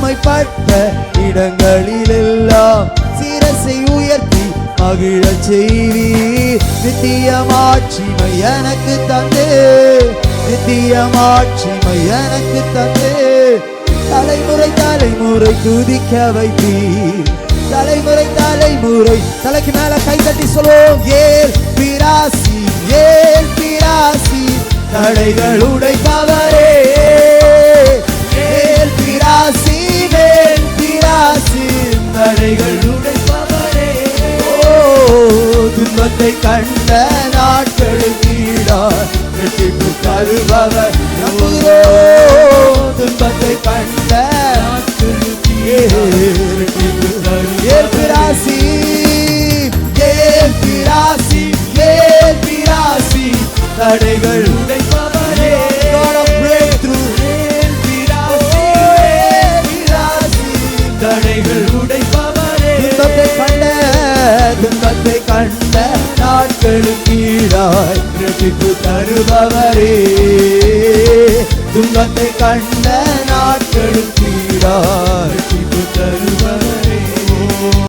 சிறுமைப்பட்ட இடங்களிலெல்லாம் சிரசை உயர்த்தி மகிழச் செய்வீர். நித்தியமாட்சிமை எனக்கு தந்து, நித்தியமாட்சிமை எனக்கு தந்து, தலைமுறை தலைமுறை துதிக்க வைப்பீர். தலைமுறை தலைமுறை தலைக்கு மேல கை தட்டி சொல்லுவோம். ஏல் பிராசி, ஏல் பிராசி, தடைகள் உடைப்பவரே. ஏல் பிராசி, வேல் பிராசி, தடைகள் உடைப்பவரே. ஓ, துன்பத்தை கண்ட நாட்களுக்கு ஈடாய் இரட்டிப்பு தருபவர் நம்புகிறோ. துன்பத்தை கண்ட நாட்களுக்கு இரட்டிப்பு தருபவர். ஏல் பிராசி, ஏல் பிராசி, ஏல் பிராசி, தடைகள் உடைப்பவரே. God of breakthrough. ஏல் பிராசி, ஏல் பிராசி, தடைகள் உடைப்பவரே. துன்பத்தை கண்ட, துன்பத்தை கண்ட நாட்களுக்கு ஈடாய் இரட்டிப்பு தருபவரே. துன்பத்தை கண்ட நாட்களுக்கு ஈடாய் இரட்டிப்பு தருபவரே.